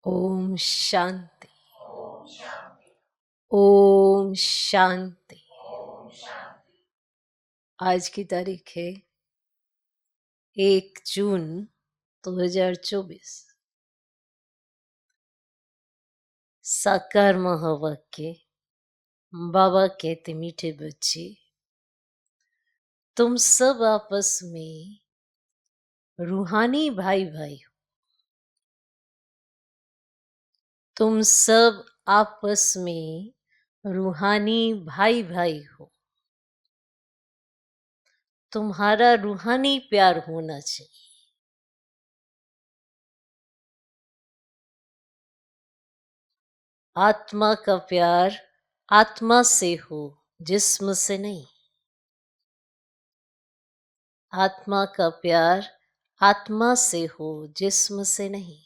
ओम शांति। ओम शांति। आज की तारीख है 1 जून 2024। साकार महावाक्य। बाबा कहते मीठे बच्चे, तुम सब आपस में रूहानी भाई भाई हो। तुम सब आपस में रूहानी भाई भाई हो। तुम्हारा रूहानी प्यार होना चाहिए। आत्मा का प्यार आत्मा से हो, जिस्म से नहीं। आत्मा का प्यार आत्मा से हो, जिस्म से नहीं।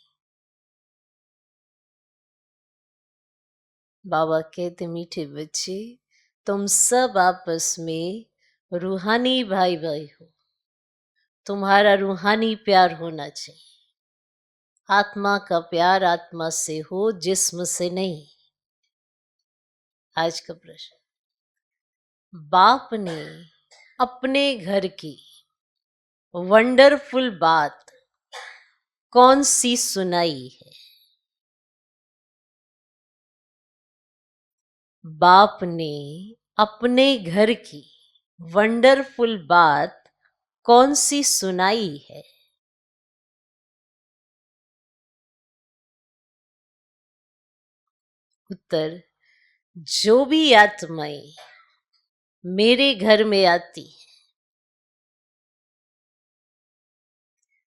बाबा कहते मीठे बच्चे, तुम सब आपस में रूहानी भाई भाई हो। तुम्हारा रूहानी प्यार होना चाहिए। आत्मा का प्यार आत्मा से हो, जिस्म से नहीं। आज का प्रश्न, बाप ने अपने घर की वंडरफुल बात कौन सी सुनाई है? बाप ने अपने घर की वंडरफुल बात कौन सी सुनाई है? उत्तर, जो भी आत्माएं मेरे घर में आती है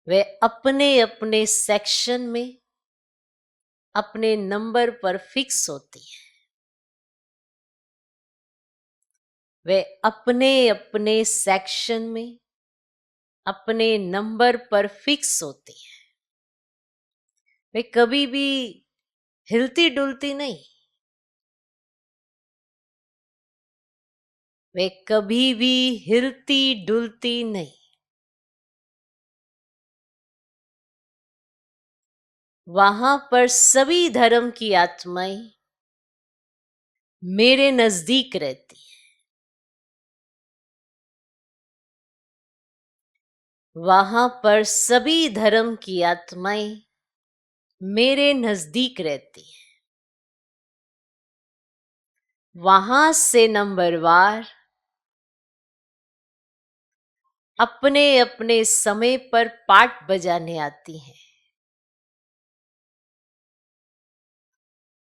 वे अपने अपने सेक्शन में अपने नंबर पर फिक्स होती है। वे अपने अपने सेक्शन में अपने नंबर पर फिक्स होती है। वे कभी भी हिलती डुलती नहीं। वे कभी भी हिलती डुलती नहीं। वहां पर सभी धर्म की आत्माएं मेरे नजदीक रहती है। वहां पर सभी धर्म की आत्माएं मेरे नजदीक रहती है। वहां से नंबरवार अपने अपने समय पर पाठ बजाने आती हैं।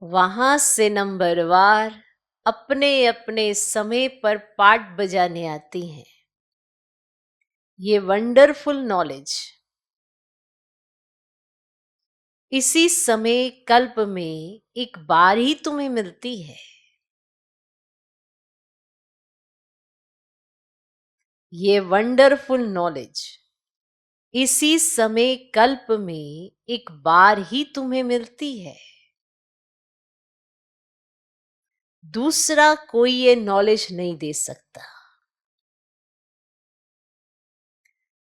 वहां से नंबरवार अपने अपने समय पर पाठ बजाने आती हैं। ये वंडरफुल नॉलेज इसी समय कल्प में एक बार ही तुम्हें मिलती है। ये वंडरफुल नॉलेज इसी समय कल्प में एक बार ही तुम्हें मिलती है। दूसरा कोई ये नॉलेज नहीं दे सकता।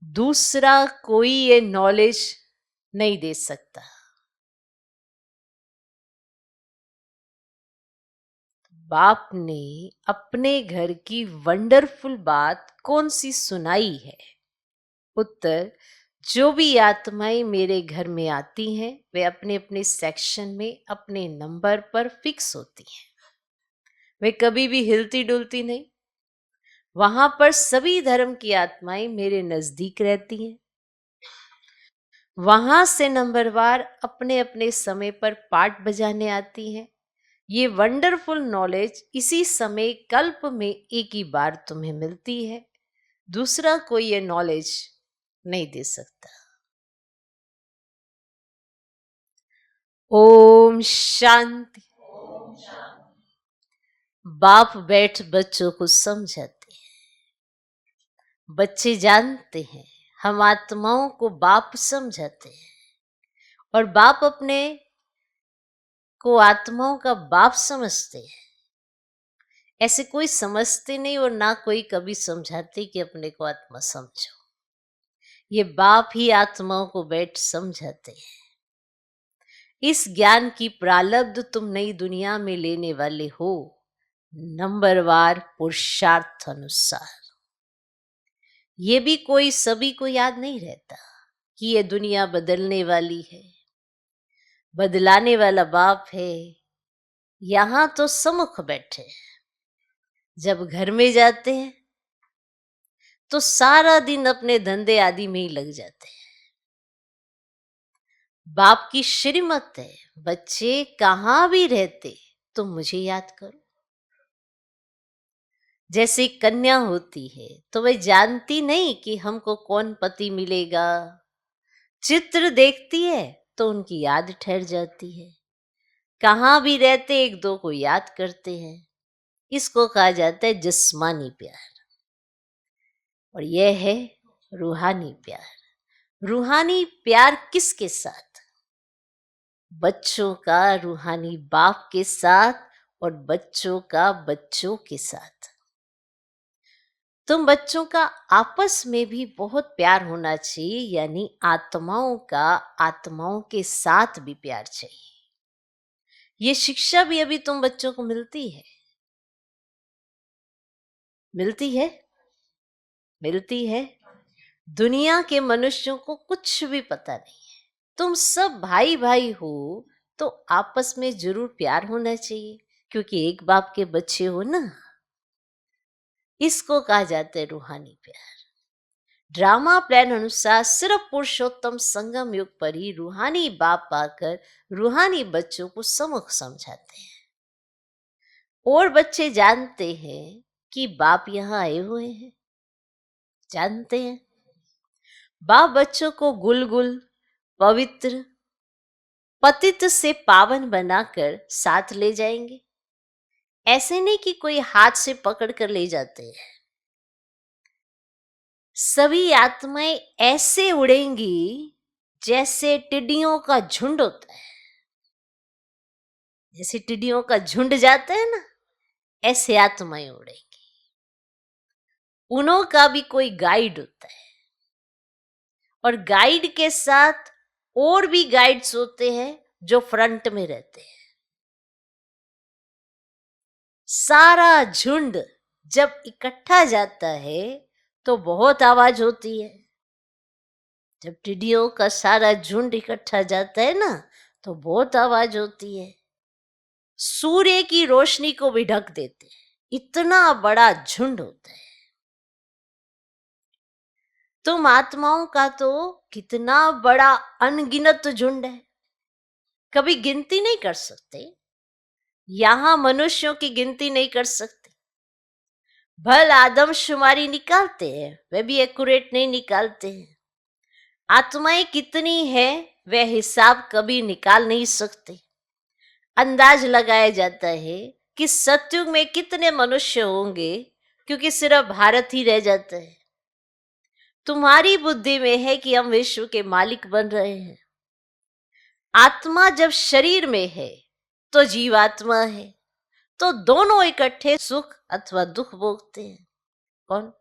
दूसरा कोई ये नॉलेज नहीं दे सकता। बाप ने अपने घर की वंडरफुल बात कौन सी सुनाई है? उत्तर, जो भी आत्माएं मेरे घर में आती हैं वे अपने अपने सेक्शन में अपने नंबर पर फिक्स होती हैं। वे कभी भी हिलती डुलती नहीं। वहां पर सभी धर्म की आत्माएं मेरे नजदीक रहती हैं। वहां से नंबरवार अपने अपने समय पर पाठ बजाने आती हैं। ये वंडरफुल नॉलेज इसी समय कल्प में एक ही बार तुम्हें मिलती है। दूसरा कोई ये नॉलेज नहीं दे सकता। ओम शांति। बाप बैठ बच्चों को समझाते हैं। बच्चे जानते हैं हम आत्माओं को बाप समझाते हैं और बाप अपने को आत्माओं का बाप समझते हैं। ऐसे कोई समझते नहीं और ना कोई कभी समझाते कि अपने को आत्मा समझो। ये बाप ही आत्माओं को बैठ समझाते हैं। इस ज्ञान की प्रालब्ध तुम नई दुनिया में लेने वाले हो, नंबरवार पुरुषार्थ अनुसार। ये भी कोई सभी को याद नहीं रहता कि ये दुनिया बदलने वाली है, बदलाने वाला बाप है। यहां तो सम्मुख बैठे हैं, जब घर में जाते हैं तो सारा दिन अपने धंधे आदि में ही लग जाते हैं। बाप की श्रीमत है, बच्चे कहां भी रहते तो मुझे याद करो। जैसे कन्या होती है तो वह जानती नहीं कि हमको कौन पति मिलेगा, चित्र देखती है तो उनकी याद ठहर जाती है। कहां भी रहते एक दो को याद करते हैं। इसको कहा जाता है जिस्मानी प्यार, और यह है रूहानी प्यार। रूहानी प्यार किसके साथ? बच्चों का रूहानी बाप के साथ और बच्चों का बच्चों के साथ। तुम बच्चों का आपस में भी बहुत प्यार होना चाहिए, यानी आत्माओं का आत्माओं के साथ भी प्यार चाहिए। ये शिक्षा भी अभी तुम बच्चों को मिलती है, मिलती है, मिलती है। दुनिया के मनुष्यों को कुछ भी पता नहीं है। तुम सब भाई भाई हो तो आपस में जरूर प्यार होना चाहिए, क्योंकि एक बाप के बच्चे हो ना। इसको कहा जाता है रूहानी प्यार। ड्रामा प्लान अनुसार सिर्फ पुरुषोत्तम संगम युग पर ही रूहानी बाप आकर रूहानी बच्चों को सम्मुख समझाते हैं, और बच्चे जानते हैं कि बाप यहाँ आए हुए हैं, जानते हैं। बाप बच्चों को गुलगुल पवित्र पतित से पावन बनाकर साथ ले जाएंगे। ऐसे नहीं कि कोई हाथ से पकड़ कर ले जाते हैं। सभी आत्माएं ऐसे उड़ेंगी जैसे टिड्डियों का झुंड होता है। जैसे टिड्डियों का झुंड जाता है ना, ऐसे आत्माएं उड़ेंगी। उन्हों का भी कोई गाइड होता है, और गाइड के साथ और भी गाइड्स होते हैं जो फ्रंट में रहते हैं। सारा झुंड जब इकट्ठा जाता है तो बहुत आवाज होती है। जब टिड्डियों का सारा झुंड इकट्ठा जाता है ना तो बहुत आवाज होती है। सूर्य की रोशनी को भी ढक देते हैं, इतना बड़ा झुंड होता है। तुम आत्माओं का तो कितना बड़ा अनगिनत झुंड है, कभी गिनती नहीं कर सकते। यहां मनुष्यों की गिनती नहीं कर सकते। भल आदमशुमारी निकालते हैं, वे भी एक्यूरेट नहीं निकालते हैं। आत्माएं कितनी है वह हिसाब कभी निकाल नहीं सकते। अंदाज लगाया जाता है कि सतयुग में कितने मनुष्य होंगे, क्योंकि सिर्फ भारत ही रह जाता है। तुम्हारी बुद्धि में है कि हम विश्व के मालिक बन रहे हैं। आत्मा जब शरीर में है तो जीवात्मा है, तो दोनों इकट्ठे सुख अथवा दुख भोगते हैं। कौन?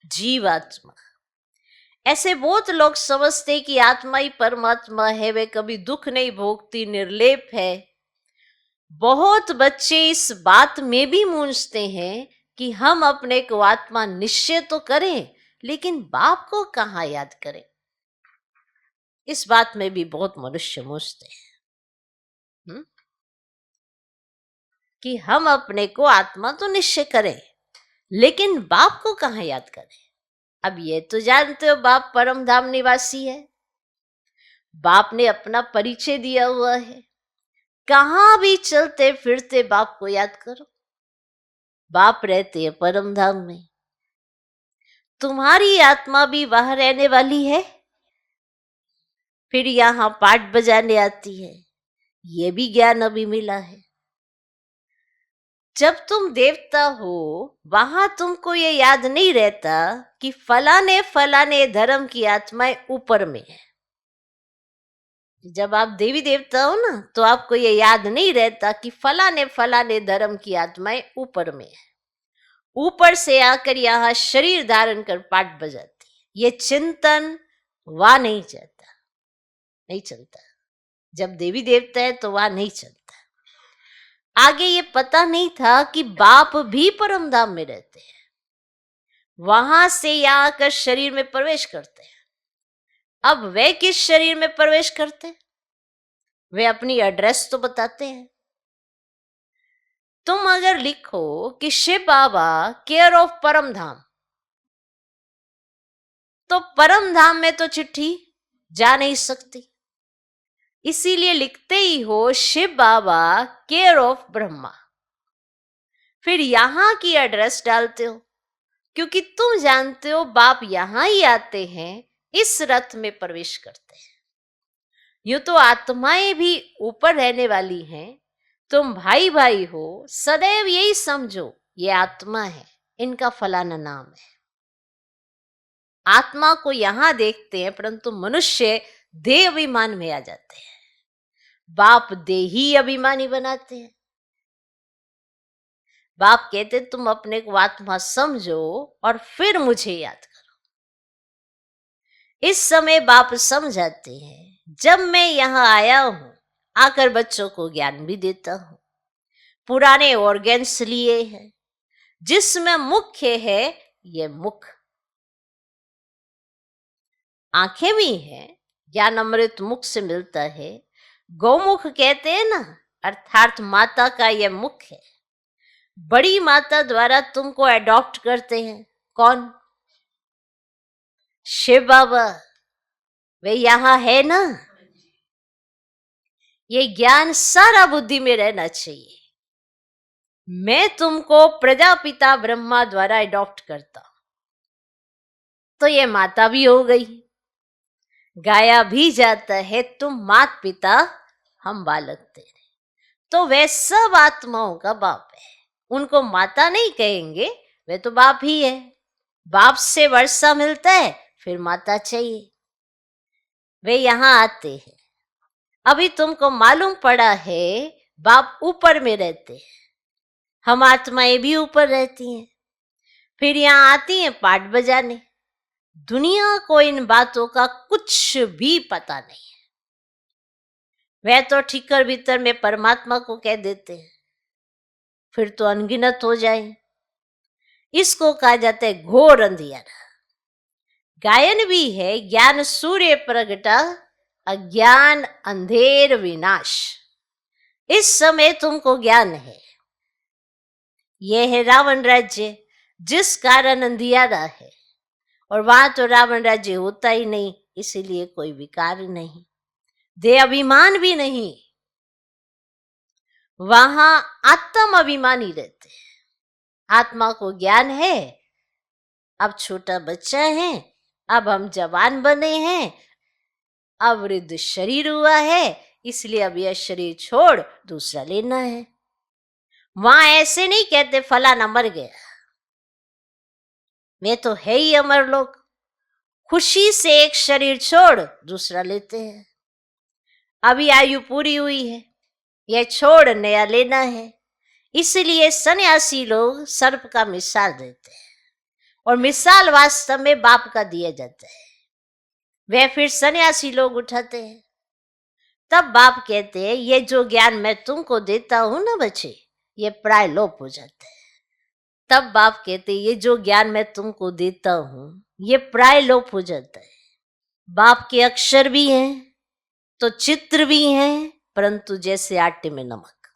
जीवात्मा। ऐसे बहुत लोग समझते कि आत्मा ही परमात्मा है, वे कभी दुख नहीं भोगती, निर्लेप है। बहुत बच्चे इस बात में भी मूंझते हैं कि हम अपने को आत्मा निश्चय तो करें, लेकिन बाप को कहां याद करें। इस बात में भी बहुत मनुष्य मूंझते हैं कि हम अपने को आत्मा तो निश्चय करें, लेकिन बाप को कहां याद करें। अब ये तो जानते हो बाप परम धाम निवासी है, बाप ने अपना परिचय दिया हुआ है। कहां भी चलते फिरते बाप को याद करो। बाप रहते हैं परम धाम में। तुम्हारी आत्मा भी वहां रहने वाली है, फिर यहां पाठ बजाने आती है। ये भी ज्ञान अभी मिला है। जब तुम देवता हो वहां तुमको ये याद नहीं रहता कि फलाने फलाने धर्म की आत्माएं ऊपर में है। जब आप देवी देवता हो ना तो आपको ये याद नहीं रहता कि फलाने फलाने धर्म की आत्माएं ऊपर में है। ऊपर से आकर यहां शरीर धारण कर पाठ बजाती है। ये चिंतन वहां नहीं जाता, नहीं चलता। जब देवी देवता है तो वहां नहीं चलता। आगे ये पता नहीं था कि बाप भी परम धाम में रहते हैं, वहां से यहाँ आकर शरीर में प्रवेश करते हैं। अब वे किस शरीर में प्रवेश करते हैं? वे अपनी एड्रेस तो बताते हैं। तुम अगर लिखो कि शिव बाबा केयर ऑफ परम धाम, तो परम धाम में तो चिट्ठी जा नहीं सकती, इसीलिए लिखते ही हो शिव बाबा केयर ऑफ ब्रह्मा। फिर यहां की एड्रेस डालते हो, क्योंकि तुम जानते हो बाप यहां ही आते हैं, इस रथ में प्रवेश करते हैं। यूं तो आत्माएं भी ऊपर रहने वाली हैं, तुम भाई भाई हो, सदैव यही समझो ये आत्मा है, इनका फलाना नाम है। आत्मा को यहां देखते हैं, परंतु मनुष्य देह अभिमान में आ जाते हैं। बाप देही अभिमानी बनाते हैं। बाप कहते तुम अपने को आत्मा समझो और फिर मुझे याद करो। इस समय बाप समझाते हैं, जब मैं यहां आया हूं, आकर बच्चों को ज्ञान भी देता हूं। पुराने ऑर्गेन्स लिए हैं, जिसमें मुख्य है ये मुख। आंखें भी हैं, ज्ञान अमृत मुख से मिलता है। गौमुख कहते हैं ना, अर्थात माता का यह मुख है। बड़ी माता द्वारा तुमको अडॉप्ट करते हैं कौन? शिव बाबा। वे यहां है ना। ये ज्ञान सारा बुद्धि में रहना चाहिए। मैं तुमको प्रजापिता ब्रह्मा द्वारा अडॉप्ट करता, तो ये माता भी हो गई। गाया भी जाता है तुम मात पिता हम बालक तेरे। तो वे सब आत्माओं का बाप है, उनको माता नहीं कहेंगे, वे तो बाप ही है। बाप से वर्षा मिलता है, फिर माता चाहिए। वे यहां आते हैं। अभी तुमको मालूम पड़ा है बाप ऊपर में रहते हैं, हम आत्माएं भी ऊपर रहती हैं। फिर यहां आती हैं पाठ बजाने। दुनिया को इन बातों का कुछ भी पता नहीं है। वह तो ठीकर भीतर में परमात्मा को कह देते हैं, फिर तो अनगिनत हो जाए। इसको कहा जाता है घोर अंधियारा। गायन भी है, ज्ञान सूर्य प्रगटा, अज्ञान अंधेर विनाश। इस समय तुमको ज्ञान है। यह है रावण राज्य, जिस कारण अंधियारा है। और वहां तो रावण राज्य होता ही नहीं, इसीलिए कोई विकार नहीं, देह अभिमान भी नहीं। वहां आत्म अभिमानी रहते हैं। आत्मा को ज्ञान है, अब छोटा बच्चा है, अब हम जवान बने हैं, अब वृद्ध शरीर हुआ है, इसलिए अब यह शरीर छोड़ दूसरा लेना है। वहां ऐसे नहीं कहते फलाना मर गया, वे तो है ही अमर लोग। खुशी से एक शरीर छोड़ दूसरा लेते हैं। अभी आयु पूरी हुई है, यह छोड़ नया लेना है। इसलिए सन्यासी लोग सर्प का मिसाल देते हैं, और मिसाल वास्तव में बाप का दिया जाता है। वे फिर सन्यासी लोग उठाते हैं। तब बाप कहते हैं ये जो ज्ञान मैं तुमको देता हूं ना बच्चे, ये प्राय लोप हो जाता है। तब बाप कहते ये जो ज्ञान मैं तुमको देता हूं, ये प्राय लोप हो जाता है। बाप के अक्षर भी हैं तो चित्र भी हैं, परंतु जैसे आटे में नमक।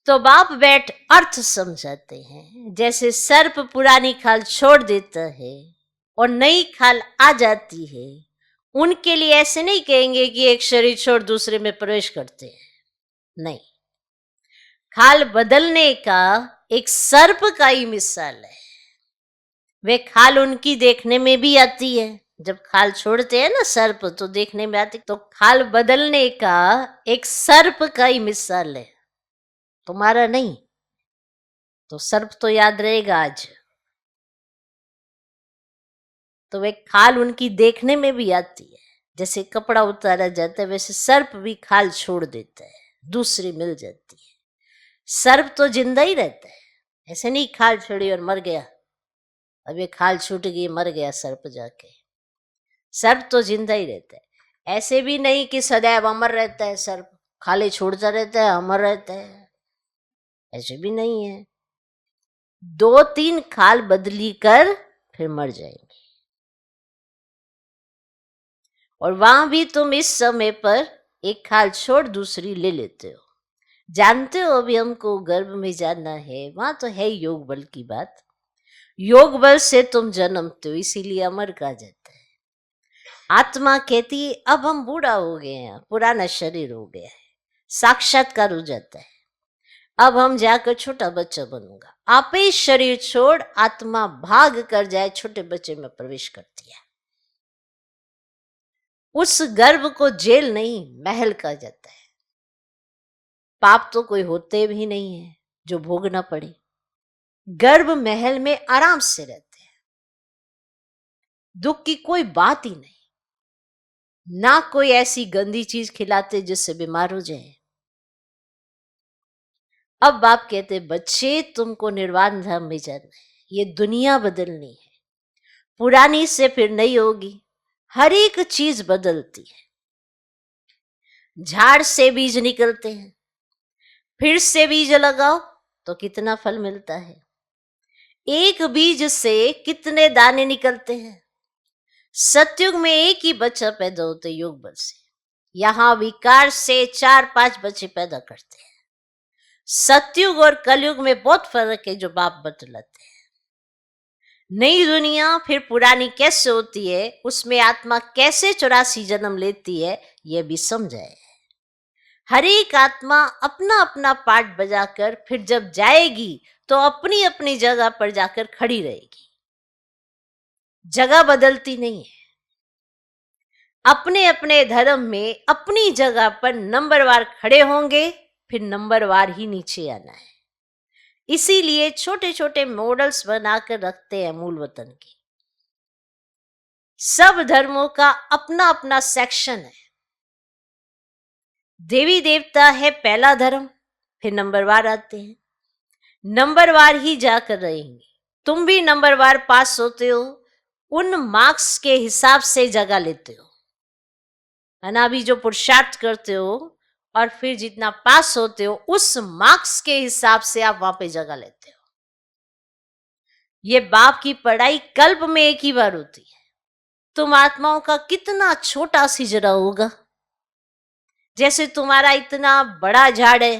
तो बाप बैठ अर्थ समझाते हैं। जैसे सर्प पुरानी खाल छोड़ देता है और नई खाल आ जाती है, उनके लिए ऐसे नहीं कहेंगे कि एक शरीर छोड़ दूसरे में प्रवेश करते हैं, नहीं। खाल बदलने का एक सर्प का ही मिसाल है। वे खाल उनकी देखने में भी आती है, जब खाल छोड़ते हैं ना सर्प तो देखने में आती। तो खाल बदलने का एक सर्प का ही मिसाल है, तुम्हारा नहीं। तो सर्प तो याद रहेगा आज। तो वे खाल उनकी देखने में भी आती है। जैसे कपड़ा उतारा जाता है, वैसे सर्प भी खाल छोड़ देता है, दूसरी मिल जाती है। सर्प तो जिंदा ही रहता है, ऐसे नहीं खाल छोड़ी और मर गया, अब ये खाल छूट गई मर गया सर्प जाके। सर्प तो जिंदा ही रहता है। ऐसे भी नहीं कि सदैव अमर रहता है, सर्प खाले छोड़ता रहता है, अमर रहता है, ऐसे भी नहीं है। 2-3 खाल बदली कर फिर मर जाएंगे। और वहां भी तुम इस समय पर एक खाल छोड़ दूसरी ले लेते हो। जानते हो अभी हमको गर्भ में जाना है, वहां तो है योग बल की बात। योग बल से तुम जन्मते हो, इसीलिए अमर कहा जाता है। आत्मा कहती है अब हम बूढ़ा हो गए हैं, पुराना शरीर हो गया है, साक्षात्कार हो जाता है, अब हम जाकर छोटा बच्चा बनूंगा। आप ही शरीर छोड़ आत्मा भाग कर जाए, छोटे बच्चे में प्रवेश करती है। उस गर्भ को जेल नहीं, महल कहा जाता है। पाप तो कोई होते भी नहीं है जो भोगना पड़े। गर्भ महल में आराम से रहते हैं, दुख की कोई बात ही नहीं, ना कोई ऐसी गंदी चीज खिलाते जिससे बीमार हो जाए। अब बाप कहते बच्चे तुमको निर्वाण धाम में जाना है, ये दुनिया बदलनी है, पुरानी से फिर नई होगी, हर एक चीज बदलती है। झाड़ से बीज निकलते हैं, फिर से बीज लगाओ तो कितना फल मिलता है। एक बीज से कितने दाने निकलते हैं। सतयुग में एक ही बच्चा पैदा होता है योग बल से, यहां विकार से 4-5 बच्चे पैदा करते हैं। सतयुग और कलयुग में बहुत फर्क है जो बाप बतलाते हैं। नई दुनिया फिर पुरानी कैसे होती है, उसमें आत्मा कैसे 84 जन्म लेती है, यह भी समझाए। हर एक आत्मा अपना अपना पार्ट बजाकर फिर जब जाएगी तो अपनी अपनी जगह पर जाकर खड़ी रहेगी, जगह बदलती नहीं है। अपने अपने धर्म में अपनी जगह पर नंबरवार खड़े होंगे, फिर नंबरवार ही नीचे आना है। इसीलिए छोटे छोटे मॉडल्स बनाकर रखते हैं मूल वतन के। सब धर्मों का अपना अपना सेक्शन है। देवी देवता है पहला धर्म, फिर नंबरवार आते हैं, नंबरवार ही जाकर रहेंगे। तुम भी नंबरवार पास होते हो, उन मार्क्स के हिसाब से जगह लेते हो, है ना। अभी जो पुरुषार्थ करते हो और फिर जितना पास होते हो, उस मार्क्स के हिसाब से आप वहां पे जगह लेते हो। ये बाप की पढ़ाई कल्प में एक ही बार होती है। तुम आत्माओं का कितना छोटा सी जरा होगा, जैसे तुम्हारा इतना बड़ा झाड़ है,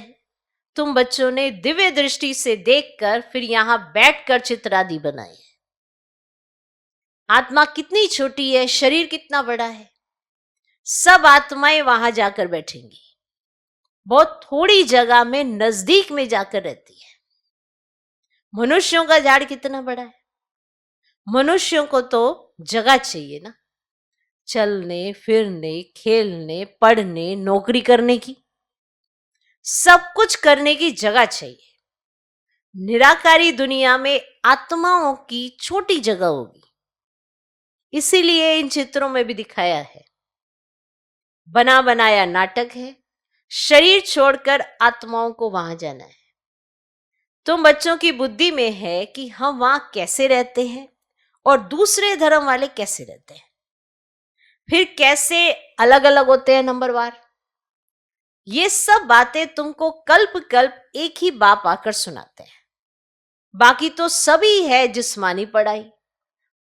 तुम बच्चों ने दिव्य दृष्टि से देखकर फिर यहां बैठकर चित्रादि बनाई है। आत्मा कितनी छोटी है, शरीर कितना बड़ा है, सब आत्माएं वहां जाकर बैठेंगी, बहुत थोड़ी जगह में नजदीक में जाकर रहती है। मनुष्यों का झाड़ कितना बड़ा है, मनुष्यों को तो जगह चाहिए ना, चलने फिरने, खेलने, पढ़ने, नौकरी करने की, सब कुछ करने की जगह चाहिए। निराकारी दुनिया में आत्माओं की छोटी जगह होगी, इसीलिए इन चित्रों में भी दिखाया है। बना बनाया नाटक है, शरीर छोड़कर आत्माओं को वहां जाना है। तुम बच्चों की बुद्धि में है कि हम वहां कैसे रहते हैं और दूसरे धर्म वाले कैसे रहते हैं, फिर कैसे अलग अलग होते हैं नंबरवार। ये सब बातें तुमको कल्प कल्प एक ही बाप आकर सुनाते हैं। बाकी तो सभी है जिस्मानी पढ़ाई,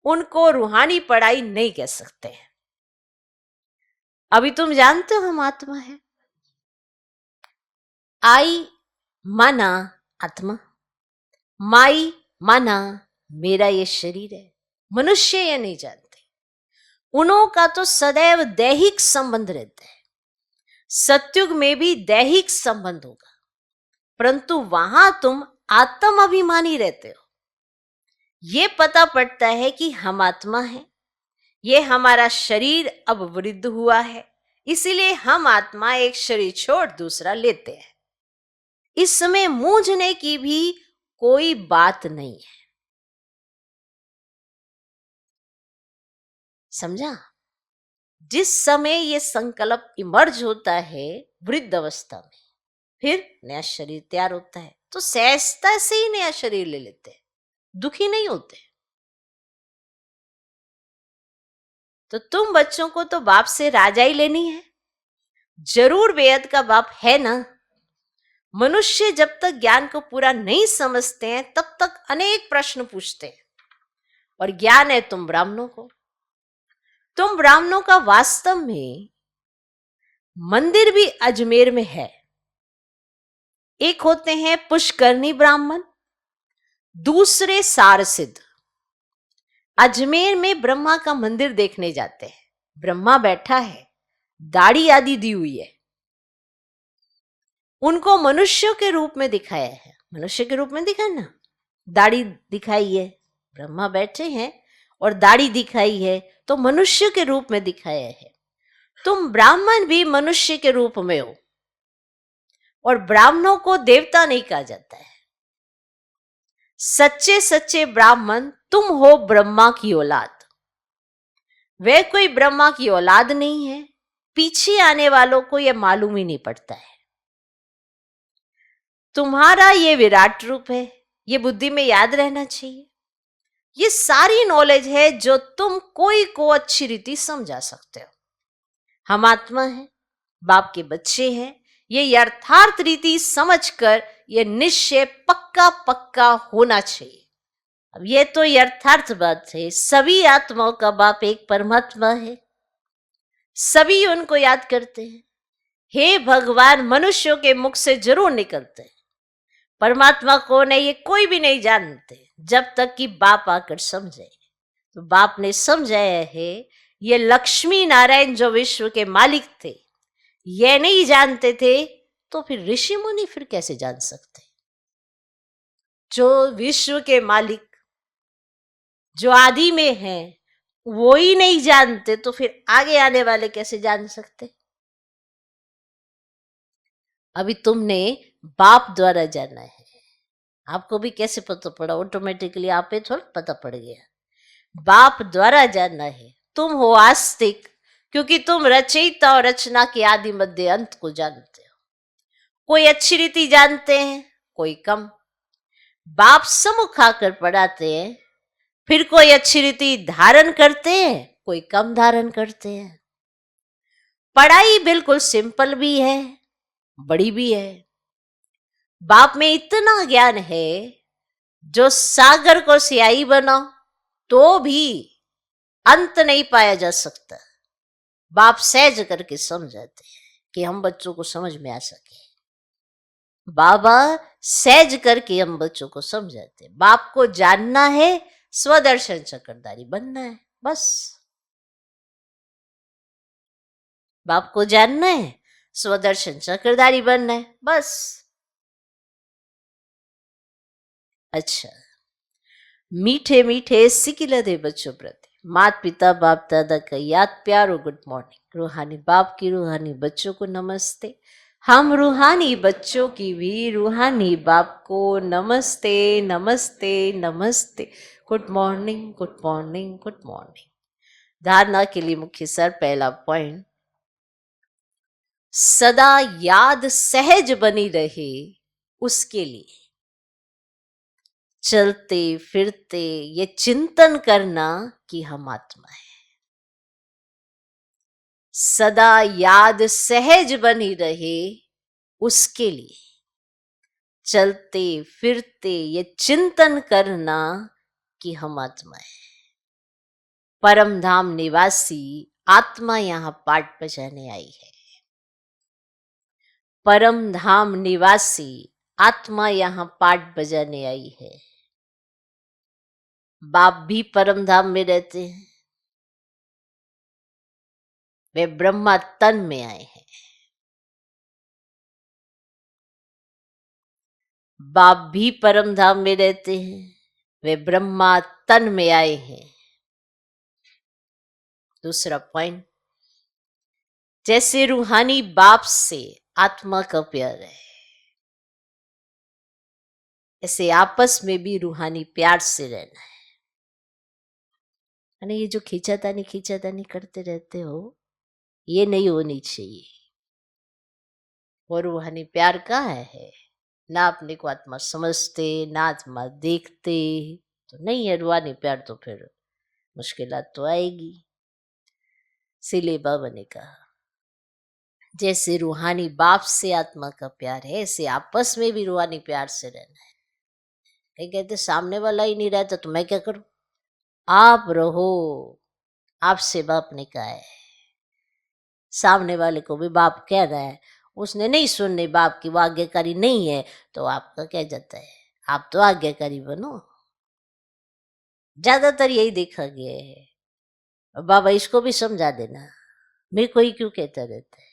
उनको रूहानी पढ़ाई नहीं कह सकते हैं। अभी तुम जानते हो हम आत्मा है। आई माना आत्मा, माई माना मेरा ये शरीर है। मनुष्य ये नहीं जानते, उनों का तो सदैव दैहिक संबंध रहता है। सतयुग में भी दैहिक संबंध होगा, परंतु वहां तुम आत्म अभिमानी रहते हो। ये पता पड़ता है कि हम आत्मा हैं, ये हमारा शरीर अब वृद्ध हुआ है, इसीलिए हम आत्मा एक शरीर छोड़ दूसरा लेते हैं। इस समय मूंझने की भी कोई बात नहीं है, समझा। जिस समय ये संकल्प इमर्ज होता है वृद्ध अवस्था में, फिर नया शरीर तैयार होता है, तो सहजता से ही नया शरीर ले लेते हैं, दुखी नहीं होते। तो तुम बच्चों को तो बाप से राजा ही लेनी है, जरूर बेहद का बाप है ना। मनुष्य जब तक ज्ञान को पूरा नहीं समझते हैं तब तक अनेक प्रश्न पूछते हैं, और ज्ञान है तुम ब्राह्मणों को। तुम ब्राह्मणों का वास्तव में मंदिर भी अजमेर में है। एक होते हैं पुष्करणी ब्राह्मण, दूसरे सारसिद्ध। अजमेर में ब्रह्मा का मंदिर देखने जाते हैं। ब्रह्मा बैठा है, दाढ़ी आदि दी हुई है, उनको मनुष्यों के रूप में दिखाया है। मनुष्य के रूप में दिखा ना, दाढ़ी दिखाई है, ब्रह्मा बैठे हैं और दाढ़ी दिखाई है, तो मनुष्य के रूप में दिखाया है। तुम ब्राह्मण भी मनुष्य के रूप में हो, और ब्राह्मणों को देवता नहीं कहा जाता है। सच्चे सच्चे ब्राह्मण तुम हो, ब्रह्मा की औलाद। वे कोई ब्रह्मा की औलाद नहीं है, पीछे आने वालों को यह मालूम ही नहीं पड़ता है। तुम्हारा ये विराट रूप है, ये बुद्धि में याद रहना चाहिए। ये सारी नॉलेज है जो तुम कोई को अच्छी रीति समझा सकते हो। हम आत्मा हैं, बाप के बच्चे हैं, ये यथार्थ रीति समझकर ये निश्चय पक्का पक्का होना चाहिए। अब ये तो यथार्थ बात है, सभी आत्माओं का बाप एक परमात्मा है, सभी उनको याद करते हैं। हे भगवान मनुष्यों के मुख से जरूर निकलते हैं, परमात्मा कौन है ये कोई भी नहीं जानते जब तक कि बाप आकर समझे। तो बाप ने समझाया है, ये लक्ष्मी नारायण जो विश्व के मालिक थे ये नहीं जानते थे, तो फिर ऋषि मुनि फिर कैसे जान सकते? जो विश्व के मालिक, जो आदि में हैं, वो ही नहीं जानते, तो फिर आगे आने वाले कैसे जान सकते? अभी तुमने बाप द्वारा जाना है, आपको भी कैसे पता पड़ा? ऑटोमेटिकली आप पे थोड़ा पता पड़ गया। बाप द्वारा जानना है। तुम हो आस्तिक, क्योंकि तुम रचयिता और रचना के आदि मध्य अंत को जानते हो। कोई अच्छी रीति जानते हैं, कोई कम। बाप सम्मुख आकर पढ़ाते हैं, फिर कोई अच्छी रीति धारण करते हैं, कोई कम धारण करते हैं। पढ़ाई बिल्कुल सिंपल भी है, बड़ी भी है। बाप में इतना ज्ञान है जो सागर को स्याही बनाओ तो भी अंत नहीं पाया जा सकता। बाप सहज करके समझाते हैं कि हम बच्चों को समझ में आ सके। बाबा सहज करके हम बच्चों को समझाते हैं। बाप को जानना है, स्वदर्शन चक्रधारी बनना है, बस। बाप को जानना है, स्वदर्शन चक्रधारी बनना है, बस। अच्छा, मीठे मीठे सिकिलदे बच्चों प्रति माता पिता बाप दादा का याद प्यारो गुड मॉर्निंग। रूहानी बाप की रूहानी बच्चों को नमस्ते। हम रूहानी बच्चों की भी रूहानी बाप को नमस्ते नमस्ते नमस्ते। Good morning good morning good morning. धारणा के लिए मुख्य सर पहला पॉइंट, सदा याद सहज बनी रहे उसके लिए चलते फिरते ये चिंतन करना कि हम आत्मा है। सदा याद सहज बनी रहे उसके लिए चलते फिरते ये चिंतन करना कि हम आत्मा है। परम धाम निवासी आत्मा यहां पाठ बजाने आई है। परम धाम निवासी आत्मा यहां पाठ बजाने आई है। बाप भी परम धाम में रहते हैं, वे ब्रह्मा तन में आए हैं। बाप भी परम धाम में रहते हैं, वे ब्रह्मा तन में आए हैं। दूसरा पॉइंट, जैसे रूहानी बाप से आत्मा का प्यार है, ऐसे आपस में भी रूहानी प्यार से रहना है। ये जो खींचातानी करते रहते हो, ये नहीं होनी चाहिए। और रूहानी प्यार कहाँ है? ना अपने को आत्मा समझते, ना आत्मा देखते, तो नहीं है रूहानी प्यार, तो फिर मुश्किलात तो आएगी। इसीलिए बाबा ने कहा जैसे रूहानी बाप से आत्मा का प्यार है, ऐसे आपस में भी रूहानी प्यार से रहना है। कहीं कहते सामने वाला ही नहीं रहता तो मैं क्या करूं? आप रहो। आपसे बाप ने कहा है। सामने वाले को भी बाप कह रहा है, उसने नहीं सुनने बाप की, वो आज्ञाकारी नहीं है, तो आपका क्या जाता है? आप तो आज्ञाकारी बनो। ज्यादातर यही देखा गया है। और बाबा इसको भी समझा देना, मेरे को ही क्यों कहता रहता है?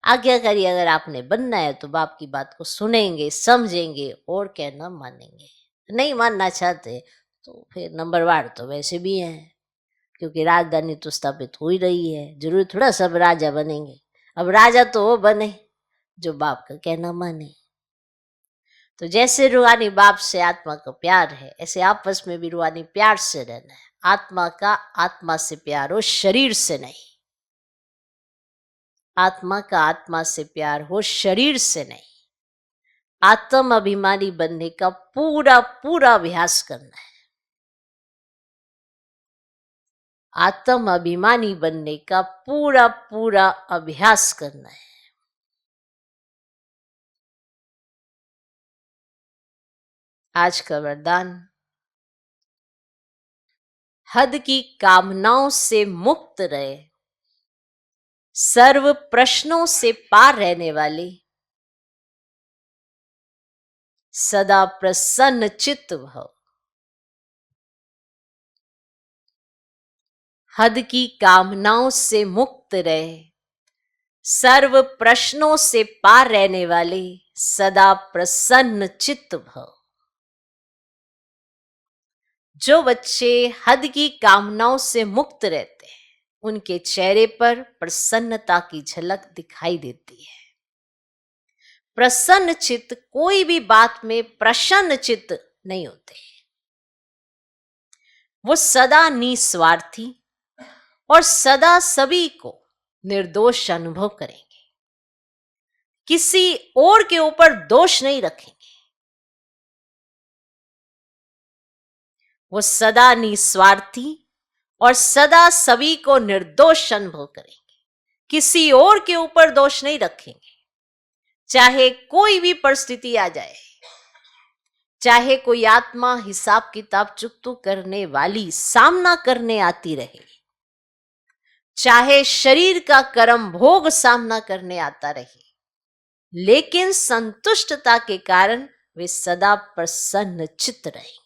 आज्ञाकारी अगर आपने बनना है तो बाप की बात को सुनेंगे, समझेंगे और कहना मानेंगे। नहीं मानना चाहते तो फिर नंबरवार तो वैसे भी है, क्योंकि राजधानी तो स्थापित हो ही रही है। जरूर थोड़ा सब राजा बनेंगे। अब राजा तो वो बने जो बाप का कहना माने। तो जैसे रूहानी बाप से आत्मा का प्यार है, ऐसे आपस में भी रूहानी प्यार से रहना है। आत्मा का आत्मा से प्यार हो, शरीर से नहीं। आत्मा का आत्मा से प्यार हो, शरीर से नहीं। आत्म अभिमानी बनने का पूरा पूरा अभ्यास करना है। आत्म अभिमानी बनने का पूरा पूरा अभ्यास करना है। आज का वरदान, हद की कामनाओं से मुक्त रहे, सर्व प्रश्नों से पार रहने वाली, सदा प्रसन्न चित्त भव। हद की कामनाओं से मुक्त रहे, सर्व प्रश्नों से पार रहने वाले, सदा प्रसन्न चित्त भव। जो बच्चे हद की कामनाओं से मुक्त रहते हैं, उनके चेहरे पर प्रसन्नता की झलक दिखाई देती है। प्रसन्न चित्त कोई भी बात में प्रसन्न चित्त नहीं होते। वो सदा निस्वार्थी और सदा सभी को निर्दोष अनुभव करेंगे। किसी और के ऊपर दोष नहीं रखेंगे। वो सदा निस्वार्थी और सदा सभी को निर्दोष अनुभव करेंगे। किसी और के ऊपर दोष नहीं रखेंगे। चाहे कोई भी परिस्थिति आ जाए, चाहे कोई आत्मा हिसाब किताब चुकतू करने वाली सामना करने आती रहे, चाहे शरीर का कर्म भोग सामना करने आता रहे, लेकिन संतुष्टता के कारण वे सदा प्रसन्न चित्त रहेंगे।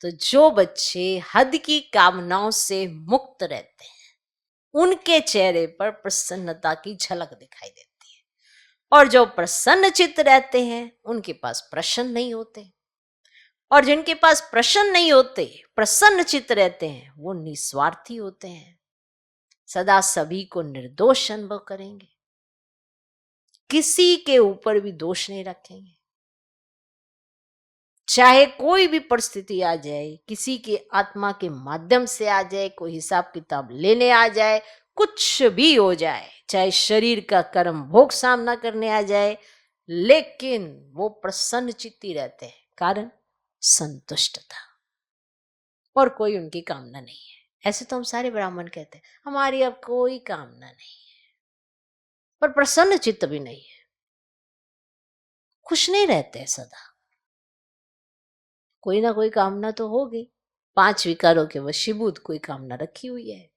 तो जो बच्चे हद की कामनाओं से मुक्त रहते हैं, उनके चेहरे पर प्रसन्नता की झलक दिखाई देती है। और जो प्रसन्न चित्त रहते हैं, उनके पास प्रश्न नहीं होते। और जिनके पास प्रश्न नहीं होते, प्रसन्न चित्त रहते हैं, वो निस्वार्थी होते हैं। सदा सभी को निर्दोष अनुभव करेंगे। किसी के ऊपर भी दोष नहीं रखेंगे। चाहे कोई भी परिस्थिति आ जाए, किसी के आत्मा के माध्यम से आ जाए, कोई हिसाब किताब लेने आ जाए, कुछ भी हो जाए, चाहे शरीर का कर्म भोग सामना करने आ जाए, लेकिन वो प्रसन्न चित्ती रहते हैं। कारण संतुष्टता, और कोई उनकी कामना नहीं है। ऐसे तो हम सारे ब्राह्मण कहते हैं हमारी अब कोई कामना नहीं है, पर प्रसन्न चित्त भी नहीं है। खुश नहीं रहते हैं सदा। कोई ना कोई कामना तो होगी। 5 विकारों के वशीभूत कोई कामना रखी हुई है,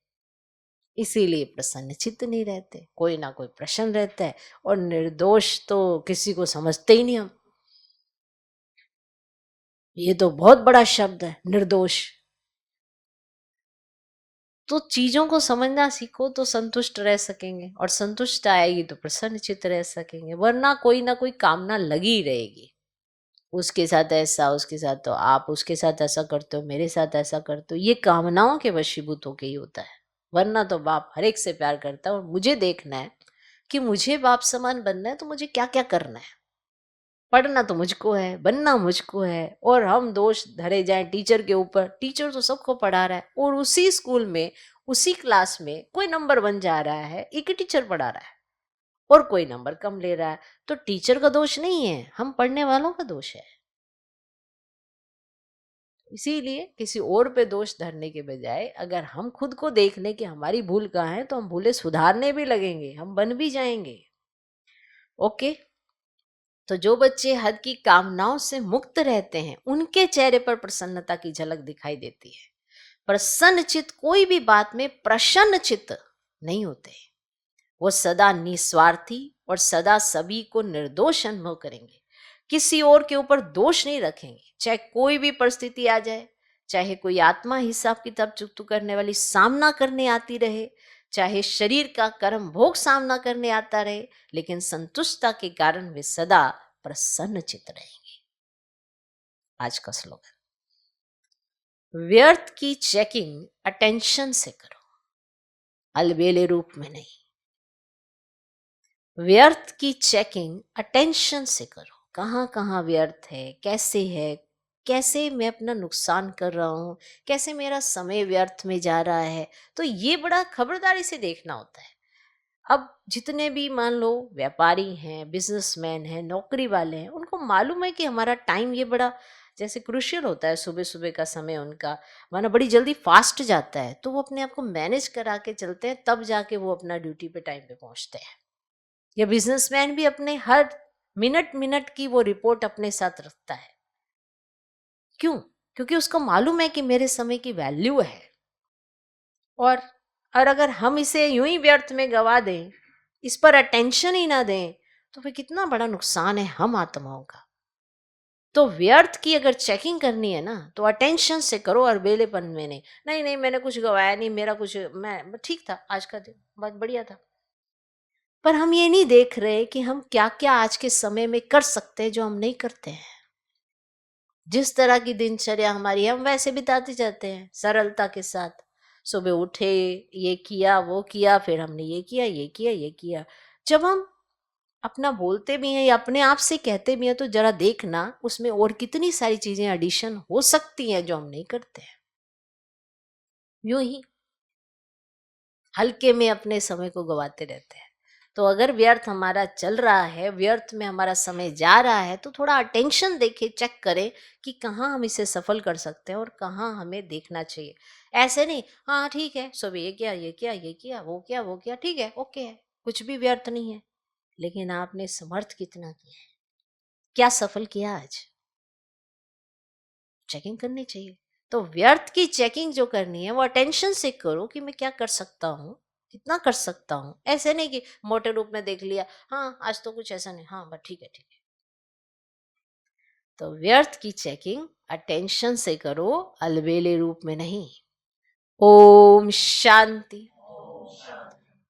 इसीलिए प्रसन्न चित्त नहीं रहते। कोई ना कोई प्रश्न रहता है। और निर्दोष तो किसी को समझते ही नहीं हम। ये तो बहुत बड़ा शब्द है, निर्दोष। तो चीजों को समझना सीखो तो संतुष्ट रह सकेंगे, और संतुष्ट आएगी तो प्रसन्न चित्त रह सकेंगे। वरना कोई ना कोई कामना लगी रहेगी। उसके साथ ऐसा, उसके साथ तो आप उसके साथ ऐसा करते हो, मेरे साथ ऐसा करते हो। ये कामनाओं के वशीभूत होके ही होता है। वरना तो बाप हर एक से प्यार करता है, और मुझे देखना है कि मुझे बाप समान बनना है तो मुझे क्या क्या करना है। पढ़ना तो मुझको है, बनना मुझको है। और हम दोष धरे जाएं टीचर के ऊपर। टीचर तो सबको पढ़ा रहा है, और उसी स्कूल में, उसी क्लास में कोई नंबर 1 जा रहा है, एक ही टीचर पढ़ा रहा है, और कोई नंबर कम ले रहा है। तो टीचर का दोष नहीं है, हम पढ़ने वालों का दोष है। इसीलिए किसी और पे दोष धरने के बजाय अगर हम खुद को देख लें कि हमारी भूल कहाँ है, तो हम भूलें सुधारने भी लगेंगे, हम बन भी जाएंगे। ओके। तो जो बच्चे हद की कामनाओं से मुक्त रहते हैं, उनके चेहरे पर प्रसन्नता की झलक दिखाई देती है। प्रसन्न चित्त कोई भी बात में प्रसन्न चित्त नहीं होते। वो सदा निस्वार्थी और सदा सभी को निर्दोष अनुभव करेंगे, किसी और के ऊपर दोष नहीं रखेंगे। चाहे कोई भी परिस्थिति आ जाए, चाहे कोई आत्मा हिसाब किताब चुकतू करने वाली सामना करने आती रहे, चाहे शरीर का कर्म भोग सामना करने आता रहे, लेकिन संतुष्टता के कारण वे सदा प्रसन्न चित्त रहेंगे। आज का स्लोगन, व्यर्थ की चेकिंग अटेंशन से करो, अलबेले रूप में नहीं। व्यर्थ की चेकिंग अटेंशन से करो, कहाँ कहाँ व्यर्थ है, कैसे मैं अपना नुकसान कर रहा हूँ, कैसे मेरा समय व्यर्थ में जा रहा है। तो ये बड़ा खबरदारी से देखना होता है। अब जितने भी मान लो व्यापारी हैं, बिजनेसमैन हैं, नौकरी वाले हैं, उनको मालूम है कि हमारा टाइम ये बड़ा जैसे क्रुशियल होता है, सुबह सुबह का समय उनका माना बड़ी जल्दी फास्ट जाता है, तो वो अपने आप को मैनेज करा के चलते हैं, तब जाके वो अपना ड्यूटी पे टाइम पे पहुंचते हैं। या बिजनेसमैन भी अपने हर मिनट मिनट की वो रिपोर्ट अपने साथ रखता है। क्यों? क्योंकि उसको मालूम है कि मेरे समय की वैल्यू है। और अगर हम इसे यूं ही व्यर्थ में गवा दें, इस पर अटेंशन ही ना दें, तो फिर कितना बड़ा नुकसान है हम आत्माओं का। तो व्यर्थ की अगर चेकिंग करनी है ना, तो अटेंशन से करो और बेलेपन में नहीं। नहीं नहीं, मैंने कुछ गवाया नहीं, मेरा कुछ, मैं ठीक था, आज का दिन बहुत बढ़िया था। पर हम ये नहीं देख रहे कि हम क्या क्या आज के समय में कर सकते हैं जो हम नहीं करते हैं। जिस तरह की दिनचर्या हमारी, हम वैसे बिताते जाते हैं सरलता के साथ। सुबह उठे, ये किया वो किया, फिर हमने ये किया ये किया ये किया। जब हम अपना बोलते भी हैं या अपने आप से कहते भी हैं, तो जरा देखना उसमें और कितनी सारी चीजें एडिशन हो सकती हैं जो हम नहीं करते हैं। यूं ही हल्के में अपने समय को गवाते रहते हैं। तो अगर व्यर्थ हमारा चल रहा है, व्यर्थ में हमारा समय जा रहा है, तो थोड़ा अटेंशन देखे, चेक करें कि कहाँ हम इसे सफल कर सकते हैं और कहाँ हमें देखना चाहिए। ऐसे नहीं, हाँ ठीक है, सुबह ये किया ये किया ये किया वो किया वो किया, ठीक है, ओके है, कुछ भी व्यर्थ नहीं है। लेकिन आपने समर्थ कितना किया है, क्या सफल किया आज, चेकिंग करनी चाहिए। तो व्यर्थ की चेकिंग जो करनी है वो अटेंशन से करो कि मैं क्या कर सकता हूँ, कितना कर सकता हूँ। ऐसे नहीं कि मोटे रूप में देख लिया, हाँ आज तो कुछ ऐसा नहीं, हाँ बस ठीक है ठीक है। तो व्यर्थ की चेकिंग अटेंशन से करो, अलबेले रूप में नहीं। ओम शांति।